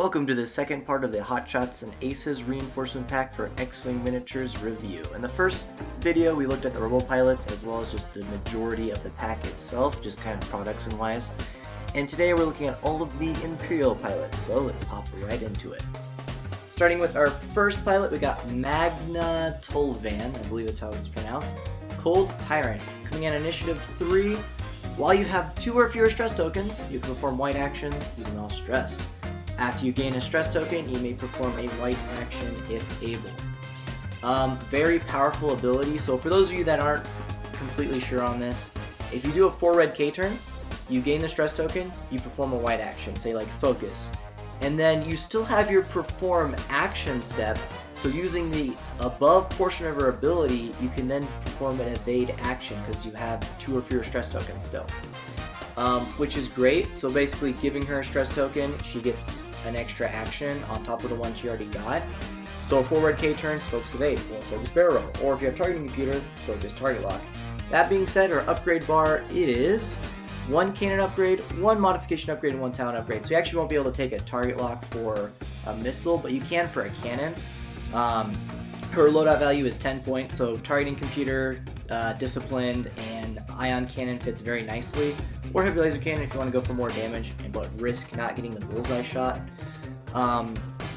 Welcome to the second part of the Hotshots and Aces reinforcement pack for X-Wing Miniatures review. In the first video we looked at the Rebel pilots as well as just the majority of the pack itself, just kind of products and wise. And today we're looking at all of the Imperial pilots, so let's hop right into it. Starting with our first pilot, we got Magna Tolvan, I believe that's how it's pronounced. Cold Tyrant, coming in Initiative 3. While you have 2 or fewer stress tokens, you can perform white actions even while stressed. After you gain a stress token, you may perform a white action if able. Very powerful ability, so for those of you that aren't completely sure on this, if you do a 4 red K turn, you gain the stress token, you perform a white action, say like focus. And then you still have your perform action step, so using the above portion of her ability, you can then perform an evade action because you have 2 or fewer stress tokens still. Which is great, so basically giving her a stress token, she gets an extra action on top of the one she already got. So a 4 red K turn, focus evade, or focus barrel roll, or if you have targeting computer, focus target lock. That being said, her upgrade bar is 1 cannon upgrade, 1 modification upgrade, and 1 talent upgrade. So you actually won't be able to take a target lock for a missile, but you can for a cannon. Her loadout value is 10 points, so targeting computer, disciplined, and ion cannon fits very nicely. Or heavy laser cannon if you want to go for more damage, but risk not getting the bullseye shot.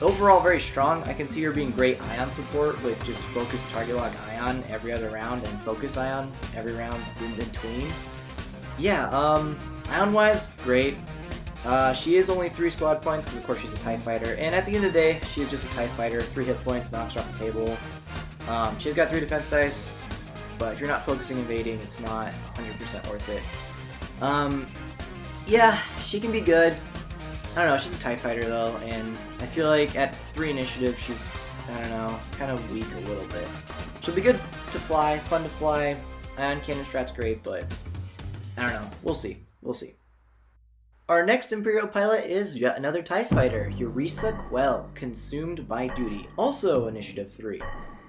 Overall, very strong. I can see her being great ion support with just focus target lock ion every other round and focus ion every round in between. Yeah, ion-wise, great. She is only 3 squad points because of course she's a TIE fighter, and at the end of the day, she is just a TIE fighter. 3 hit points, knocks her off the table. She's got 3 defense dice, but if you're not focusing invading, it's not 100% worth it. Yeah, she can be good. I don't know, she's a TIE fighter though, and I feel like at 3 initiative, she's, I don't know, kind of weak a little bit. She'll be good to fly, fun to fly. Ion cannon strat's great, but I don't know. We'll see. We'll see. Our next Imperial pilot is yet another TIE fighter, Eureka Quell, Consumed by Duty, also Initiative 3.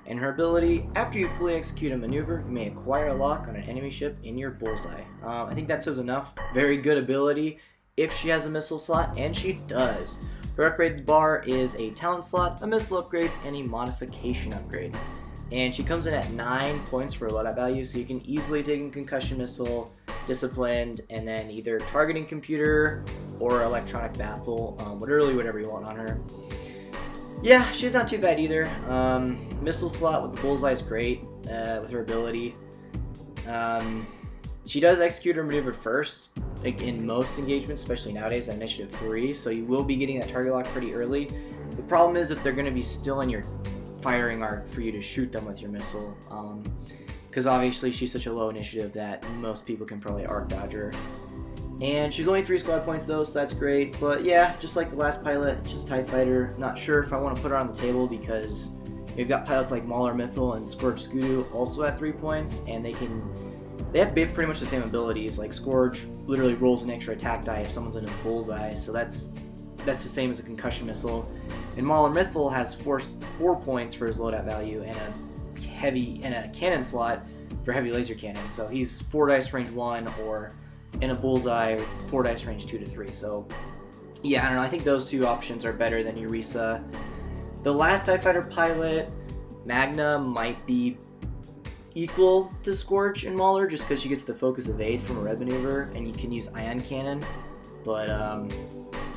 And her ability, after you fully execute a maneuver, you may acquire a lock on an enemy ship in your bullseye. I think that says enough. Very good ability if she has a missile slot, and she does. Her upgrade bar is a talent slot, a missile upgrade, and a modification upgrade. And she comes in at 9 points for a loadout value, so you can easily take a concussion missile, disciplined, and then either targeting computer or electronic baffle, literally whatever you want on her. Yeah, she's not too bad either. Missile slot with the bullseye is great with her ability. She does execute her maneuver first, like in most engagements, especially nowadays at Initiative 3, so you will be getting that target lock pretty early. The problem is if they're going to be still in your firing arc for you to shoot them with your missile, because obviously she's such a low initiative that most people can probably arc dodge her. And she's only 3 squad points though, so that's great. But yeah, just like the last pilot, just TIE fighter. Not sure if I want to put her on the table because we've got pilots like Mauler Mythil and Scourge Scudu also at 3 points, and they have pretty much the same abilities. Like Scourge literally rolls an extra attack die if someone's in a bullseye, so that's the same as a concussion missile. And Mauler Mythil has 4 points for his loadout value and a cannon slot for heavy laser cannon. So he's 4 dice range 1 or in a bullseye 4 dice range 2 to 3. So yeah, I don't know, I think those 2 options are better than Eureka. The last TIE fighter pilot, Magna, might be equal to Scourge and Mauler just because she gets the focus evade from a red maneuver and you can use ion cannon. But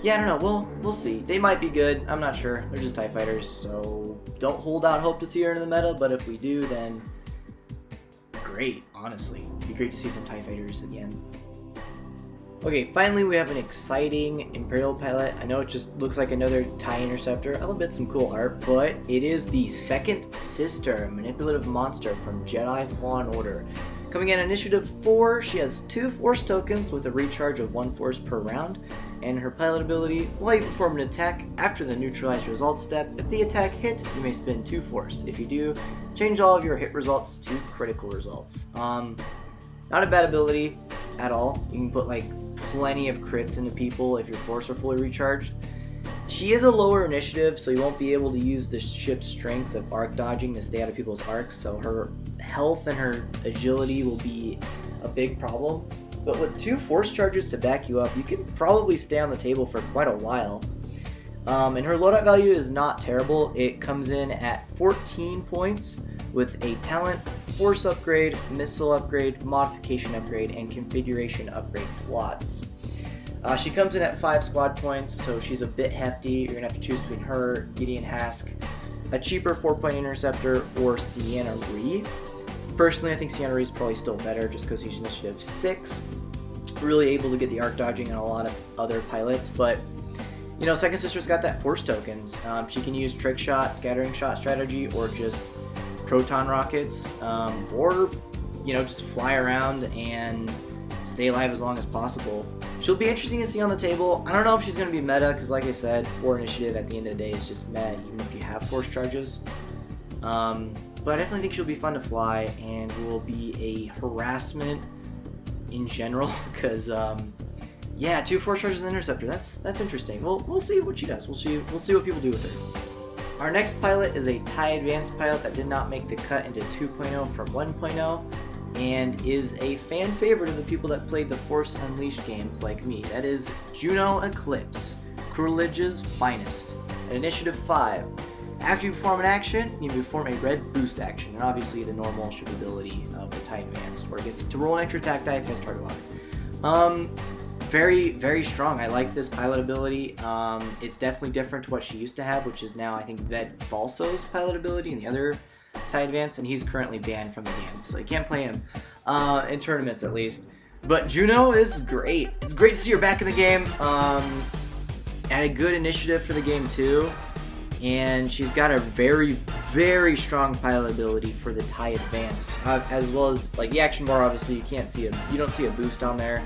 yeah, I don't know, we'll see. They might be good, I'm not sure. They're just TIE fighters, so don't hold out hope to see her in the meta, but if we do, then great, honestly. It'd be great to see some TIE fighters again. Okay, finally we have an exciting Imperial pilot. I know it just looks like another TIE Interceptor. I'll bet some cool art, but it is the second sister manipulative monster from Jedi Fallen Order. Coming in Initiative 4, she has 2 Force tokens with a recharge of 1 Force per round, and her pilot ability, while you perform an attack after the neutralize results step, if the attack hits, you may spend 2 Force. If you do, change all of your hit results to critical results. Not a bad ability at all. You can put like plenty of crits into people if your Force are fully recharged. She is a lower initiative, so you won't be able to use the ship's strength of arc dodging to stay out of people's arcs, so her health and her agility will be a big problem. But with 2 force charges to back you up, you can probably stay on the table for quite a while. And her loadout value is not terrible. It comes in at 14 points with a talent, force upgrade, missile upgrade, modification upgrade, and configuration upgrade slots. She comes in at 5 squad points, so she's a bit hefty. You're going to have to choose between her, Gideon Hask, a cheaper 4-point interceptor, or Sienna Ree. Personally, I think Sienna Ree is probably still better just because he's initiative 6. Really able to get the arc dodging and a lot of other pilots, but you know, Second Sister's got that force tokens. She can use trick shot, scattering shot strategy, or just proton rockets, or you know, just fly around and stay alive as long as possible. She'll be interesting to see on the table. I don't know if she's going to be meta, because like I said, 4 initiative at the end of the day is just meh, even if you have force charges. But I definitely think she'll be fun to fly, and will be a harassment in general, because yeah, 2 force charges and interceptor. That's interesting. We'll see what she does. We'll see what people do with her. Our next pilot is a TIE Advanced pilot that did not make the cut into 2.0 from 1.0, and is a fan favorite of the people that played the Force Unleashed games like me. That is Juno Eclipse, Coolidge's finest. At initiative 5, after you perform an action, you perform a red boost action, and obviously the normal ship ability of the TIE Advanced, where it gets to roll an extra attack die if it has target lock. Very, very strong. I like this pilot ability. It's definitely different to what she used to have, which is now, I think, Ved Falso's pilot ability in the other TIE Advance, and he's currently banned from the game, so you can't play him in tournaments at least. But Juno is great. It's great to see her back in the game. At a good initiative for the game too, and she's got a very, very strong pilot ability for the TIE Advanced, as well as like the action bar. Obviously, you don't see a boost on there.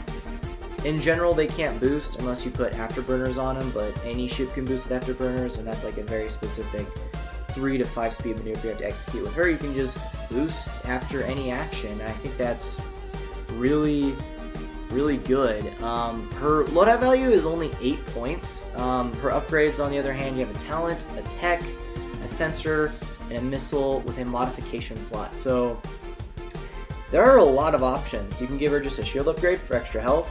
In general, they can't boost unless you put afterburners on them, but any ship can boost with afterburners, and that's like a very specific 3 to 5 speed maneuver you have to execute. With her, you can just boost after any action. I think that's really, really good. Her loadout value is only 8 points. Her upgrades, on the other hand, you have a talent, a tech, a sensor, and a missile with a modification slot. So there are a lot of options. You can give her just a shield upgrade for extra health,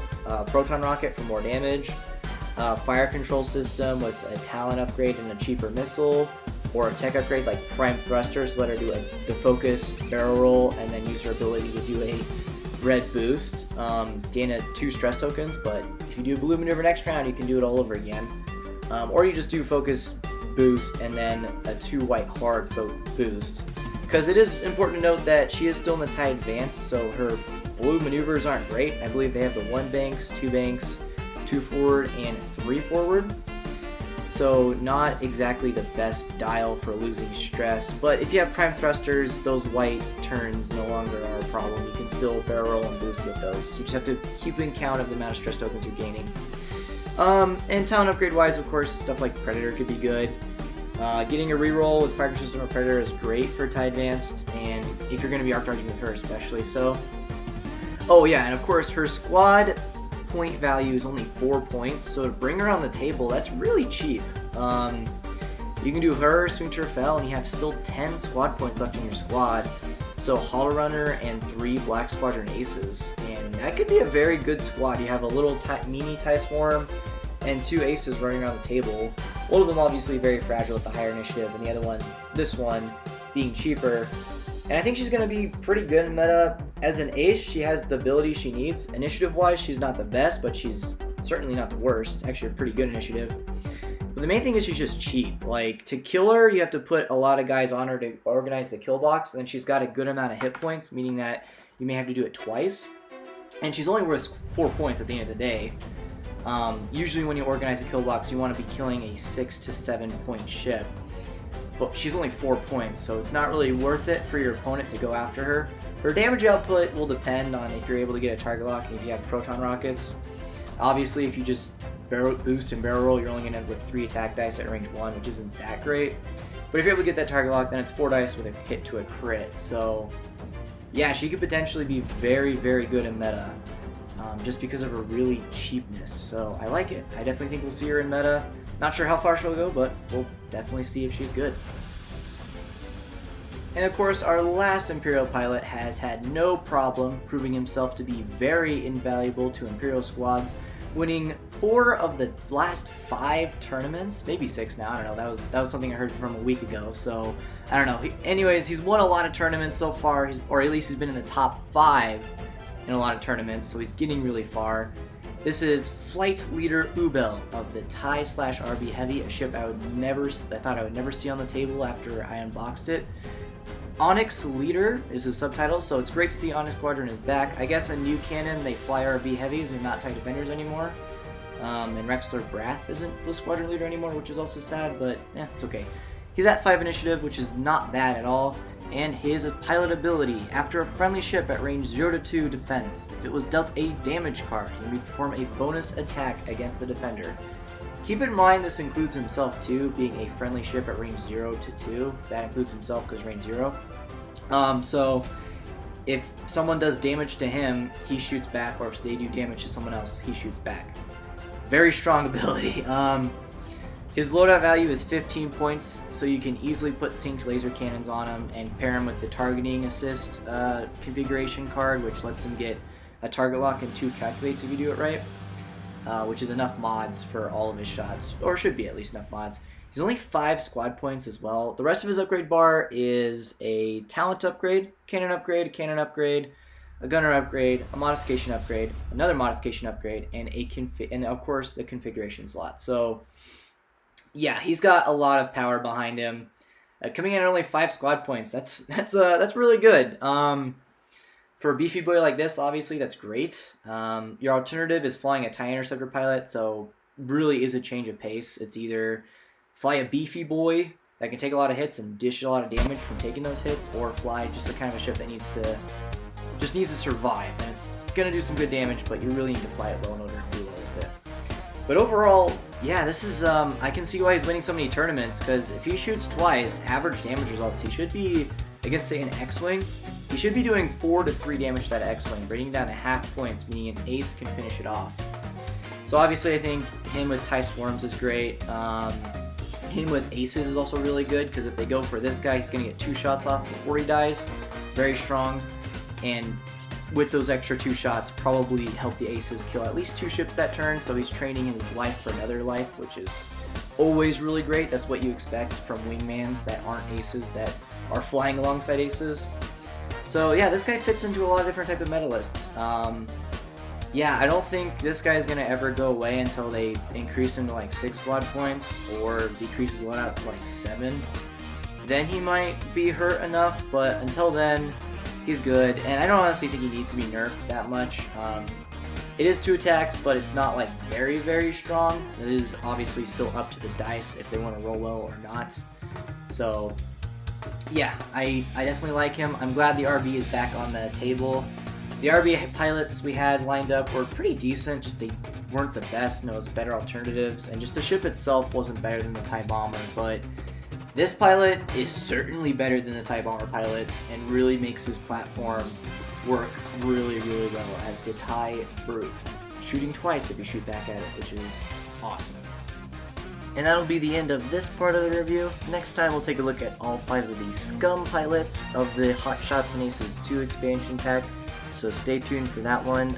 proton rocket for more damage, fire control system with a talent upgrade and a cheaper missile, or a tech upgrade like prime thruster, so let her do the focus barrel roll and then use her ability to do a red boost, gain 2 stress tokens, but if you do a blue maneuver next round, you can do it all over again. Or you just do focus boost and then a 2 white hard boost. Because it is important to note that she is still in the TIE Advanced, so her blue maneuvers aren't great. I believe they have the 1 banks, 2 banks, 2 forward, and 3 forward. So not exactly the best dial for losing stress, but if you have prime thrusters, those white turns no longer are a problem. You can still barrel roll and boost with those. You just have to keep in count of the amount of stress tokens you're gaining. And talent upgrade wise, of course, stuff like Predator could be good. Getting a reroll with Fire System or Predator is great for TIE Advanced, and if you're going to be arc dodging with her especially. So, oh yeah, and of course her squad point value is only 4 points, so to bring her on the table, that's really cheap. You can do her, Swing to Fell, and you have still 10 squad points left in your squad. So Hollow Runner and 3 Black Squadron Aces, and that could be a very good squad. You have a little mini TIE Swarm and 2 Aces running around the table. One of them obviously very fragile with the higher initiative, and the other one, this one, being cheaper. And I think she's going to be pretty good in meta. As an ace, she has the ability she needs. Initiative-wise, she's not the best, but she's certainly not the worst. Actually, a pretty good initiative. But the main thing is she's just cheap. Like, to kill her, you have to put a lot of guys on her to organize the kill box, and then she's got a good amount of hit points, meaning that you may have to do it twice. And she's only worth 4 points at the end of the day. Usually when you organize a kill box, you want to be killing a 6 to 7 point ship. But she's only 4 points, so it's not really worth it for your opponent to go after her. Her damage output will depend on if you're able to get a target lock and if you have proton rockets. Obviously, if you just boost and barrel roll, you're only going to end up with 3 attack dice at range 1, which isn't that great. But if you're able to get that target lock, then it's 4 dice with a hit to a crit. So yeah, she could potentially be very, very good in meta. Just because of her really cheapness. So I like it. I definitely think we'll see her in meta. Not sure how far she'll go, but we'll definitely see if she's good. And of course, our last Imperial pilot has had no problem proving himself to be very invaluable to Imperial squads, winning 4 of the last 5 tournaments, maybe 6 now. I don't know. That was something I heard from a week ago. So I don't know. Anyways, he's won a lot of tournaments so far, or at least he's been in the top 5 in a lot of tournaments. So he's getting really far. This is Flight Leader Ubel of the TIE/RB Heavy, a ship I thought I would never see on the table after I unboxed it. Onyx Leader is his subtitle, so it's great to see Onyx Squadron is back. I guess in new canon they fly RB Heavies and not TIE Defenders anymore. And Rexler Brath isn't the Squadron Leader anymore, which is also sad, but it's okay. He's at 5 initiative, which is not bad at all. And his pilot ability: after a friendly ship at range 0 to 2 defends, if it was dealt a damage card, he may perform a bonus attack against the defender. Keep in mind this includes himself too, being a friendly ship at range 0 to 2. That includes himself because range 0. So if someone does damage to him, he shoots back, or if they do damage to someone else, he shoots back. Very strong ability. His loadout value is 15 points, so you can easily put synced laser cannons on him and pair him with the targeting assist configuration card, which lets him get a target lock and 2 calculates if you do it right, which is enough mods for all of his shots, or should be at least enough mods. He's only 5 squad points as well. The rest of his upgrade bar is a talent upgrade, a cannon upgrade, a gunner upgrade, a modification upgrade, another modification upgrade, and of course the configuration slot. So yeah, he's got a lot of power behind him. Coming in at only 5 squad points, that's really good. For a beefy boy like this, obviously that's great. Your alternative is flying a TIE Interceptor pilot, so really is a change of pace. It's either fly a beefy boy that can take a lot of hits and dish a lot of damage from taking those hits, or fly just a kind of a ship that needs to survive, and it's gonna do some good damage, but you really need to fly it well in order to do well with it. But overall, yeah, this is, I can see why he's winning so many tournaments, because if he shoots twice, average damage results, he should be, against, say, an X-Wing, he should be doing 4 to 3 damage to that X-Wing, bringing down to half points, meaning an ace can finish it off. So obviously I think him with TIE Swarms is great. Him with aces is also really good, because if they go for this guy, he's going to get 2 shots off before he dies. Very strong. And with those extra 2 shots, probably help the aces kill at least 2 ships that turn, so he's training in his life for another life, which is always really great. That's what you expect from wingmans that aren't aces, that are flying alongside aces. So yeah, this guy fits into a lot of different type of meta lists. Yeah, I don't think this guy is going to ever go away until they increase him to like 6 squad points, or decrease his loadout to like 7. Then he might be hurt enough, but until then, he's good, and I don't honestly think he needs to be nerfed that much. It is 2 attacks, but it's not like very, very strong. It is obviously still up to the dice if they want to roll well or not. So yeah, I definitely like him. I'm glad the RB is back on the table. The RB pilots we had lined up were pretty decent, just they weren't the best, and there was better alternatives, and just the ship itself wasn't better than the TIE Bomber, but this pilot is certainly better than the TIE Bomber pilots, and really makes his platform work really, really well as the TIE Brute, shooting twice if you shoot back at it, which is awesome. And that'll be the end of this part of the review. Next time we'll take a look at all 5 of the Scum pilots of the Hot Shots and Aces 2 expansion pack. So stay tuned for that one,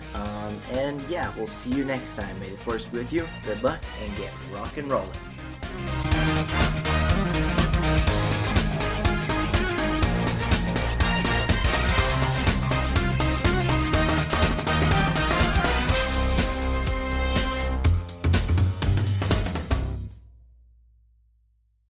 and yeah, we'll see you next time. May the Force be with you, good luck, and get rock and rolling.